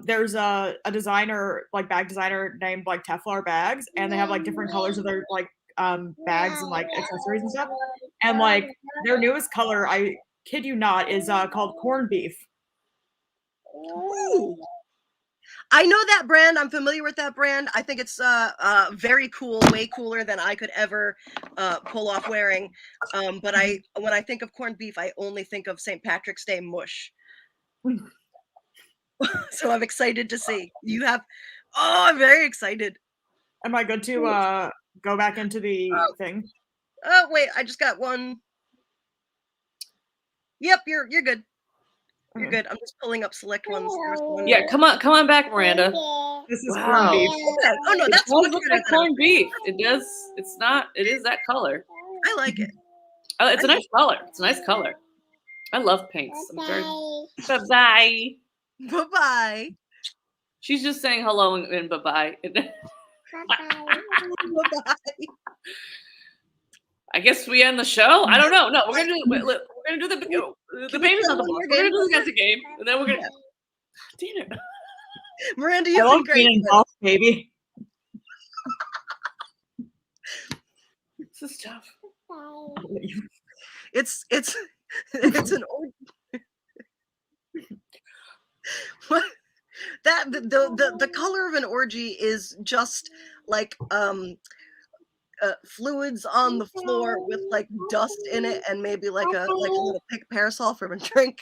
There's a designer, like bag designer named like Teflar Bags, and they have like different colors of their like bags and like accessories and stuff. And like their newest color, I kid you not, is called corned beef. Ooh. I know that brand. I'm familiar with that brand. I think it's very cool, way cooler than I could ever pull off wearing. But when I think of corned beef, I only think of St. Patrick's Day mush. So I'm excited to see. You have. Oh, I'm very excited. Am I good to go back into the thing? Oh wait, I just got one. Yep, you're good. You're good. I'm just pulling up select ones. Yeah, come on back, Miranda. This is corned beef. Okay. Oh no, that's much looks like corned beef. It does. It's not. It is that color. I like it. Oh, it's a nice color. It's a nice color. I love pinks. Bye-bye. Bye-bye. She's just saying hello and bye-bye. Bye-bye. I guess we end the show. I don't know. No, we're gonna do the baby's not the boss. We're gonna do the guessing game, and then we're gonna. Damn it. Miranda, I you've love been great. being involved, baby. This is tough. It's it's an old what that the color of an orgy is just like fluids on the floor with like dust in it and maybe like a little pink parasol from a drink.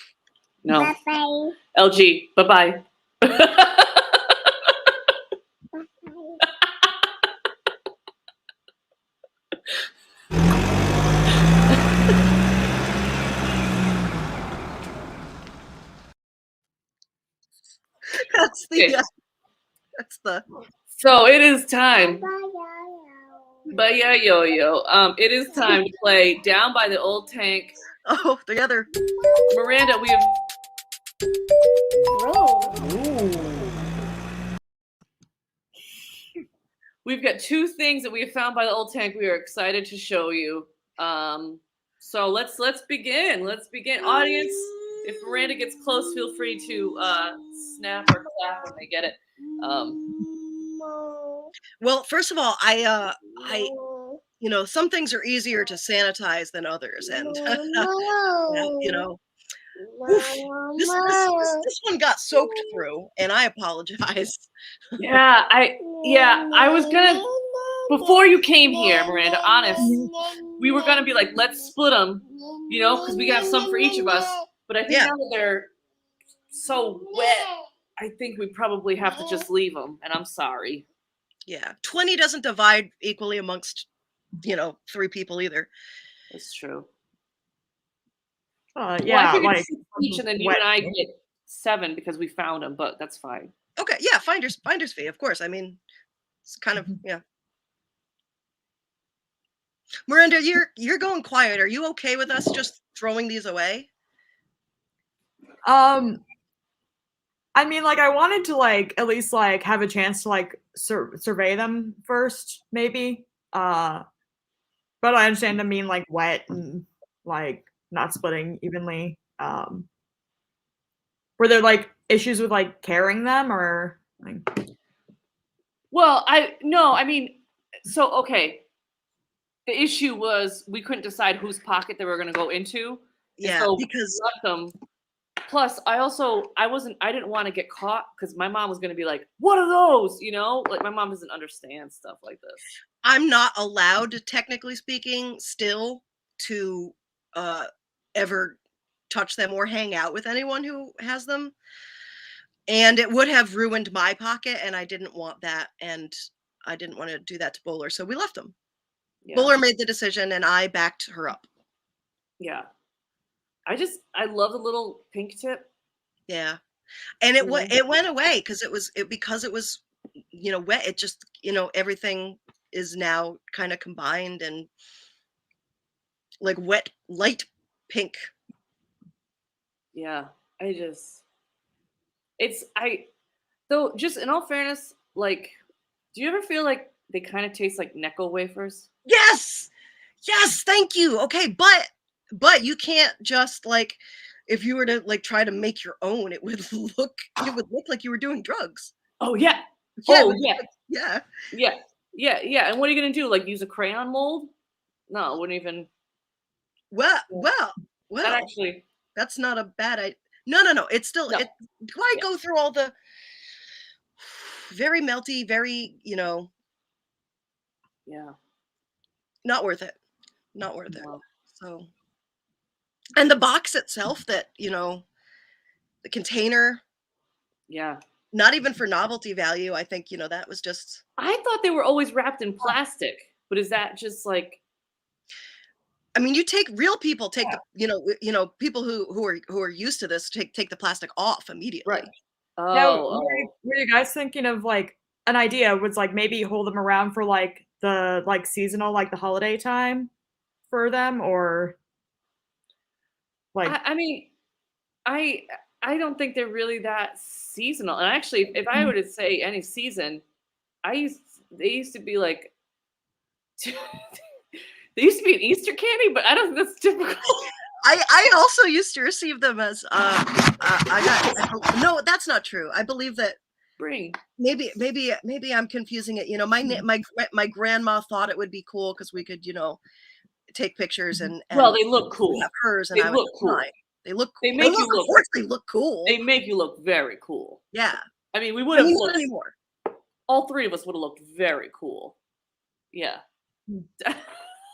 No. Bye-bye. LG, bye-bye. That's the Okay. that's the So it is time. Bye-bye. But yeah, yo. It is time to play Down by the Old Tank. oh together. Miranda, we have we've got two things that we have found by the old tank we are excited to show you. So let's begin. Let's begin. Audience, if Miranda gets close, feel free to snap or clap when they get it. Well, first of all, I you know, some things are easier to sanitize than others, and you know, this one got soaked through, and I apologize. Yeah, I was gonna, before you came here, Miranda, honest, we were gonna be like, let's split them, you know, because we got some for each of us. But I think Yeah. now that they're so wet, I think we probably have to just leave them. And I'm sorry. Yeah, 20 doesn't divide equally amongst, you know, 3 people either. That's true. Yeah, Well, I figured like 6 each, and then you wet. and I get 7 because we found them, but that's fine. Okay, yeah, finder's fee, of course. I mean, it's kind of yeah. Miranda, you're going quiet. Are you okay with us just throwing these away? I mean, like, I wanted to like at least like have a chance to like survey them first, maybe. But I understand. I mean, like wet and like not splitting evenly. Were there like issues with like carrying them or like? Well, so okay. The issue was we couldn't decide whose pocket they were going to go into. Yeah, so because we left them. Plus, I didn't want to get caught because my mom was going to be like, "What are those?" You know, like my mom doesn't understand stuff like this. I'm not allowed, technically speaking, still to ever touch them or hang out with anyone who has them. And it would have ruined my pocket, and I didn't want that, and I didn't want to do that to Bowler, so we left them. Yeah. Bowler made the decision, and I backed her up. Yeah. I love the little pink tip. Yeah, and it Mhm. it went away because it was you know wet. It just you know everything is now kind of combined and like wet light pink. Yeah. Though just in all fairness, like, do you ever feel like they kind of taste like Necco wafers? Yes, thank you. Okay, but you can't just like if you were to like try to make your own, it would look like you were doing drugs. Oh yeah. Yeah, Oh but- yeah. yeah. Yeah. And what are you gonna do? Like use a crayon mold? No, it wouldn't even. Well, That actually. that's not a bad idea. No. It's still No. Why go through all the very melty, very you know, Yeah. not worth it. Not worth it. No. So, and the box itself, that you know, the container, Yeah. not even for novelty value. I think you know that was just. I thought they were always wrapped in plastic, but is that just like? I mean, you take real people take the you know people who are used to this take the plastic off immediately. Right. Now, Oh. were you guys thinking of like an idea was like maybe hold them around for like the like seasonal like the holiday time for them or like I mean, I don't think they're really that seasonal. And actually, if I were to say any season, they used to be like they used to be an Easter candy, but I don't think that's typical. I also used to receive them as no, that's not true. I believe that bring. Maybe I'm confusing it. You know, my grandma thought it would be cool because we could, you know, take pictures and Well, they look cool. have hers and They I would look have cool. mine. They look They cool. make you Of look. course, they look cool. They make you look very cool. Yeah. I mean, we would I have mean, not looked. anymore. All three of us would have looked very cool. Yeah.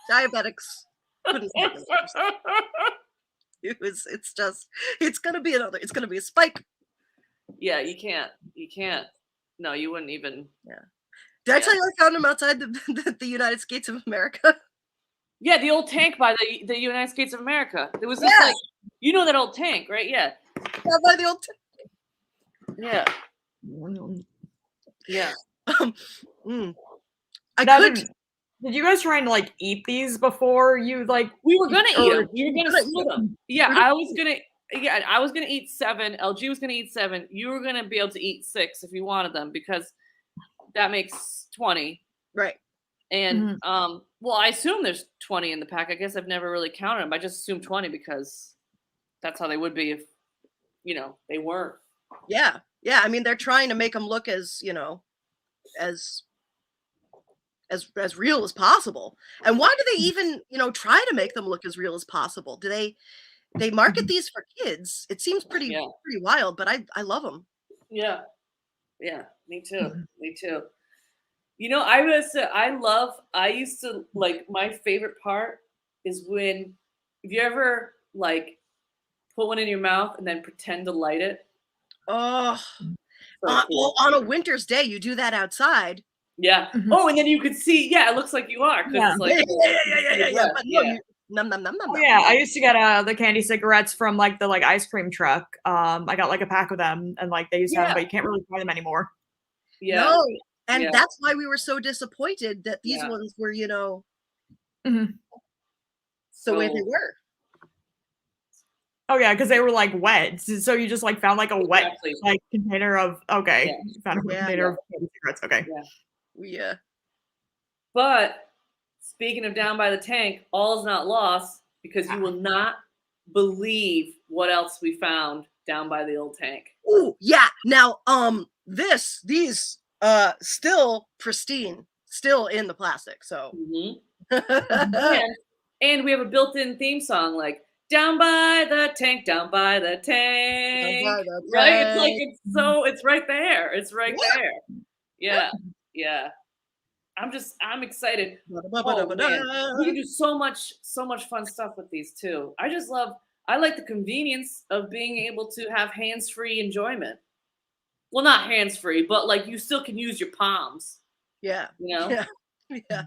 Diabetics couldn't have it. It's gonna be a spike. Yeah, you can't. No, you wouldn't even. Did I Yeah. tell you I found them outside the United States of America? Yeah, the old tank by the United States of America. There was this Yeah. like, you know that old tank, right? Yeah. Down by the old Yeah. Yeah. I Now, could. Did you guys try and like eat these before you like? We were gonna eat Or- them. We were gonna Gonna split eat them. Yeah, I was gonna eat 7. LG was gonna eat 7. You were gonna be able to eat 6 if you wanted them because that makes 20. Right. And well, I assume there's 20 in the pack. I guess I've never really counted them. I just assume 20 because that's how they would be if, you know, they weren't. Yeah. Yeah. I mean, they're trying to make them look as, you know, as real as possible. And why do they even, you know, try to make them look as real as possible? Do they market these for kids? It seems pretty wild, but I love them. Yeah. Yeah, me too. Mm-hmm. Me too. You know, I used to like, my favorite part is when, have you ever like put one in your mouth and then pretend to light it? Oh, So cool. well, on a winter's day, you do that outside. Yeah. Mhm. Oh, and then you could see, yeah, it looks like you are. 'Cause Yeah. it's like, Yeah. But no, yeah. Nom, nom, nom, nom, Oh, nom. yeah, I used to get the candy cigarettes from like the like ice cream truck. I got like a pack of them, and like they used to have them, but you can't really buy them anymore. Yeah. No, and Yeah. that's why we were so disappointed that these Yeah. ones were, you know, Mhm. the way they So- were. Oh yeah, because they were like wet, so you just like found like a wet Exactly. like container of Yeah. you found a Yeah. container of candy cigarettes. Okay. Yeah. But speaking of down by the tank, all is not lost because you will not believe what else we found down by the old tank. Oh, yeah. Now, these still pristine, still in the plastic. So And we have a built-in theme song like down by the tank, down by the tank. Right? It's like it's right there. It's right there. Yeah. Yeah. I'm excited. Oh, man. We can do so much fun stuff with these too. I like the convenience of being able to have hands-free enjoyment. Well, not hands-free, but like you still can use your palms, Yeah. you know, Yeah.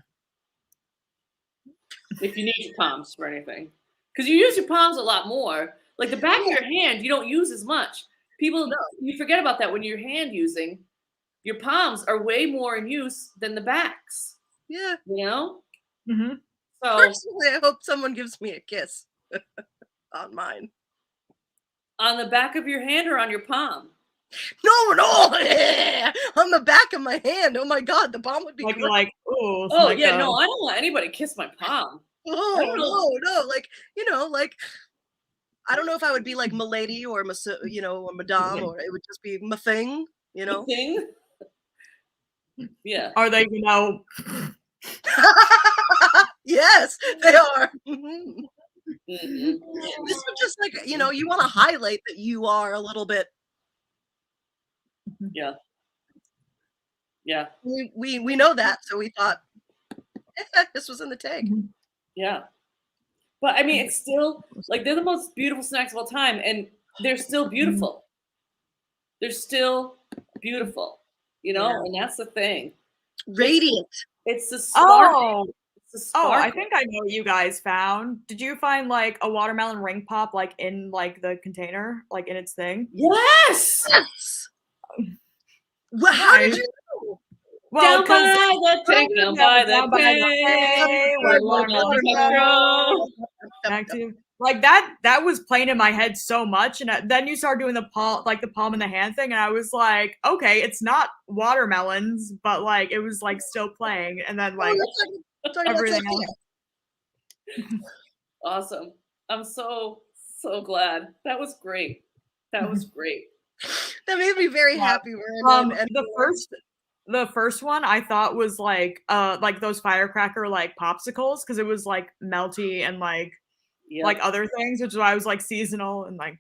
if you need your palms for anything. Because you use your palms a lot more. Like the back of your hand, you don't use as much. You forget about that when you're hand using. Your palms are way more in use than the backs, Yeah. you know? Mhm. So Personally, I hope someone gives me a kiss on mine. on the back of your hand or on your palm? No, on the back of my hand. Oh my God, the palm would be Like great. like ooh. Oh, like, yeah, no, I don't want anybody to kiss my palm. Oh, no, like, you know, like, I don't know if I would be like Milady or, you know, or Madame, or it would just be my thing, you know? Thing? Yeah. Are they, you know, Yes, they are. Mhm. Mhm. This was just like, you know, you want to highlight that you are a little bit. Yeah. Yeah. We know that, so we thought this was in the tank. Yeah. But I mean, it's still like they're the most beautiful snacks of all time, and they're still beautiful. They're still beautiful, you know, Yeah. and that's the thing. Radiant. It's the spark. oh, It's the oh, I spark. think I know what you guys found. Did you find like a watermelon ring pop like in like the container, like in its thing? Yes. Yes. Well, how did Nice. you know? Well, Down by because the tank, down by the tank. Where watermelon watermelon- back to like that was playing in my head so much, and then you start doing the palm in the hand thing, and I was like, okay, it's not watermelons, but like it was like still playing, and then like everything else. Awesome. I'm so glad. That was great. That was great. That made me very Yeah. happy, Brandon. And The first one I thought was like those firecracker like popsicles because it was like melty and like Yep. other things, which is why I was like seasonal and like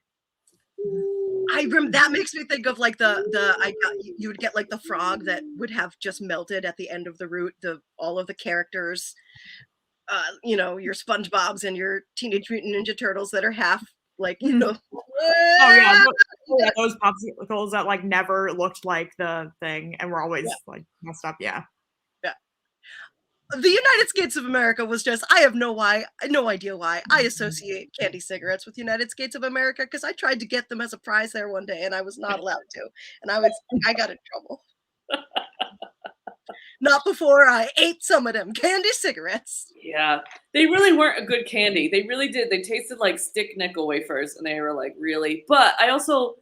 that makes me think of like you would get like the frog that would have just melted at the end of the route, all of the characters, you know, your SpongeBob's and your Teenage Mutant Ninja Turtles that are half like, you know. yeah, those popsicles that like never looked like the thing and were always like messed up. Yeah. The United States of America was just, I have no idea why I associate candy cigarettes with United States of America, because I tried to get them as a prize there one day and I was not allowed to. And I got in trouble. Not before I ate some of them candy cigarettes. Yeah, they really weren't a good candy. They really did. They tasted like stick nickel wafers, and they were like really. But I also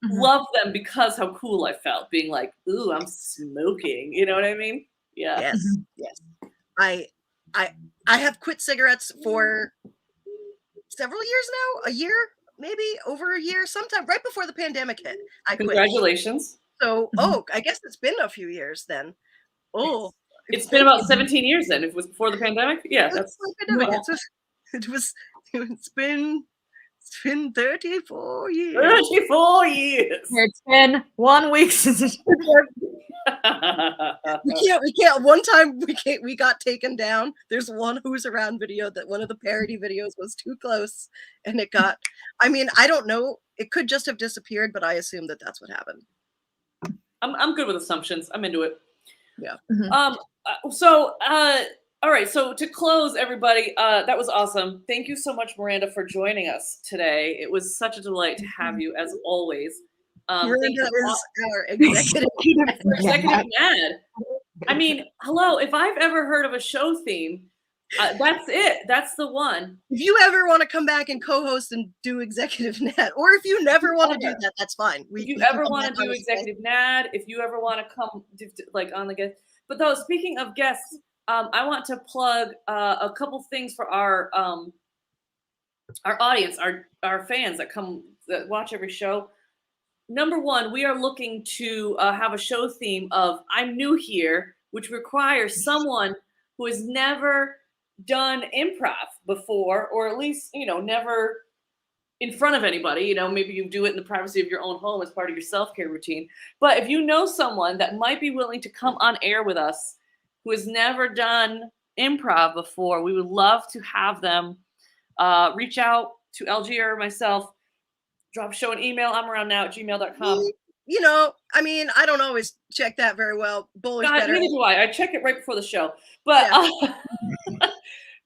loved them because how cool I felt, being like, "Ooh, I'm smoking." You know what I mean? Yeah. Yes, yes. I have quit cigarettes for several years now. A year, maybe over a year. Sometime right before the pandemic hit, I quit. Congratulations. So, I guess it's been a few years then. Oh, it's been about 17 years then. If it was before the pandemic, yeah, that's pandemic. It's been 34 years. 34 years. It's been 1 week since we can't. One time we got taken down. There's one Who's Around video that one of the parody videos was too close, and it got. I mean, I don't know. It could just have disappeared, but I assume that that's what happened. I'm good with assumptions. I'm into it. Yeah. All right. So to close, everybody, that was awesome. Thank you so much, Miranda, for joining us today. It was such a delight to have you, as always. Miranda is our executive Mad. I mean, hello. If I've ever heard of a show theme, that's it. That's the one. If you ever want to come back and co-host and do Executive Nad, or if you never want to do that, that's fine. If you ever want to do Executive Nad, if you ever want to come like on the guest. But though, speaking of guests, I want to plug a couple things for our audience, our fans that watch every show. Number one, we are looking to have a show theme of I'm New Here, which requires someone who has never done improv before, or at least, never in front of anybody. Maybe you do it in the privacy of your own home as part of your self-care routine. But if you know someone that might be willing to come on air with us who has never done improv before, we would love to have them reach out to LG or myself, drop show an email. I'm around now at gmail.com. I mean, I don't always check that very well. Bowler's better. Neither do I. I check it right before the show. But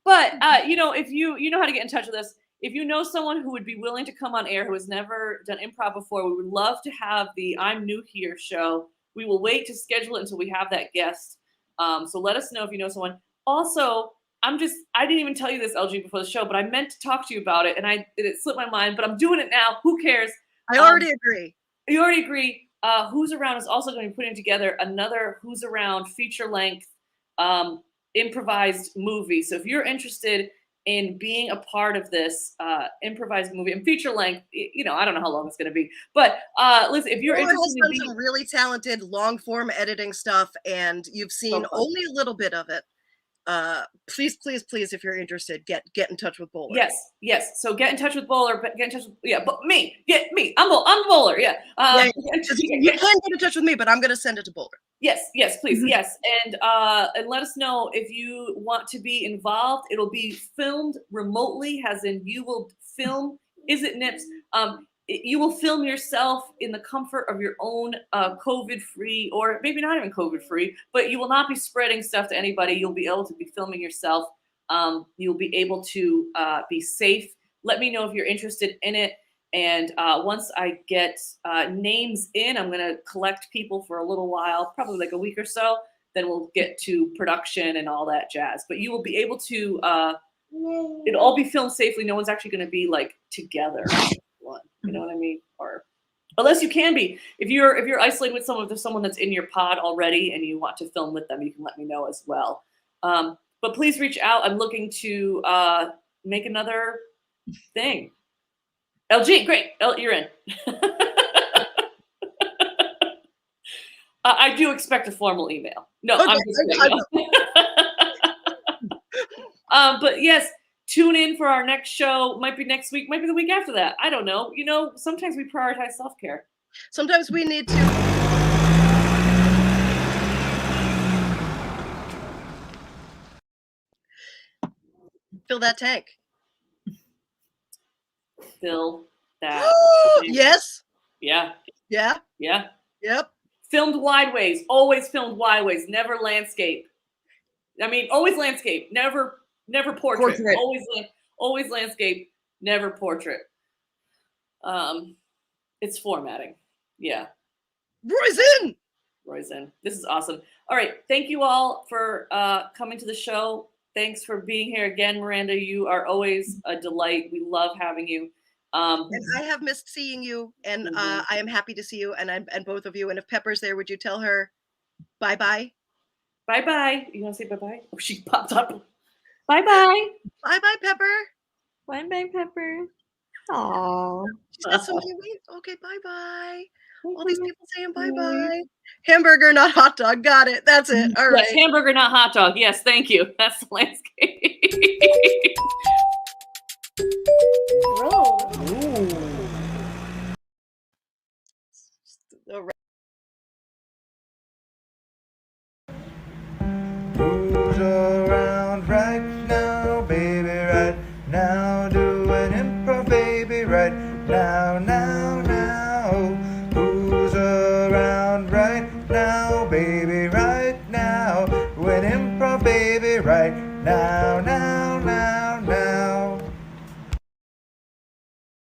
if you know how to get in touch with us, if you know someone who would be willing to come on air who has never done improv before, we would love to have the I'm New Here show. We will wait to schedule it until we have that guest. So let us know if you know someone. Also, I didn't even tell you this, LG, before the show, but I meant to talk to you about it, and it slipped my mind, but I'm doing it now. Who cares? I already agree. You already agree. Who's Around is also going to be putting together another Who's Around feature-length improvised movie. So if you're interested in being a part of this improvised movie and feature-length, I don't know how long it's going to be, but listen, if you're interested in being some really talented long-form editing stuff, and you've seen only a little bit of it, please, if you're interested, get in touch with Bowler. Yes. So get in touch with Bowler, but get in touch with but me. I'm Bowler. Yeah. You can get in touch with me, but I'm gonna send it to Bowler. Yes, please, yes, and let us know if you want to be involved. It'll be filmed remotely, as in you will film. Is it Nips? You will film yourself in the comfort of your own COVID-free, or maybe not even COVID-free, but you will not be spreading stuff to anybody. You'll be able to be filming yourself. You'll be able to be safe. Let me know if you're interested in it. And once I get names in, I'm going to collect people for a little while, probably like a week or so. Then we'll get to production and all that jazz. But you will be able to, it'll all be filmed safely. No one's actually going to be like together. You know what I mean? Or unless you can be, if you're isolated with someone that's in your pod already and you want to film with them, you can let me know as well. But please reach out. I'm looking to make another thing. LG, great. You're in. I do expect a formal email. No, Okay, I'm just kidding. But yes, tune in for our next show. Might be next week, might be the week after that. I don't know. You know, sometimes we prioritize self-care. Sometimes we need to. Fill that tank. Fill that. Yes. Yeah. Yeah. Yeah. Yep. Filmed wideways. Always filmed wideways. Never landscape. I mean, always landscape. Never portrait. Portrait. Always landscape. Never portrait. It's formatting. Yeah. Roy's in. Roy's in. This is awesome. All right. Thank you all for coming to the show. Thanks for being here again, Miranda. You are always a delight. We love having you. And I have missed seeing you, and I am happy to see you, and both of you. And if Pepper's there, would you tell her bye-bye? Bye-bye. You want to say bye-bye? Oh, she popped up. Bye-bye. Bye-bye, Pepper. Bye, Pepper. Aww. She's got so many ways. Okay, bye-bye. All these people saying bye-bye. Hamburger, not hot dog. Got it. That's it. All right. Yes, hamburger, not hot dog. Yes, thank you. That's the landscape. Who's around right now, baby, right now? Doing improv, baby, right now, now, now. Who's around right now, baby, right now? Doing improv, baby, right now, now.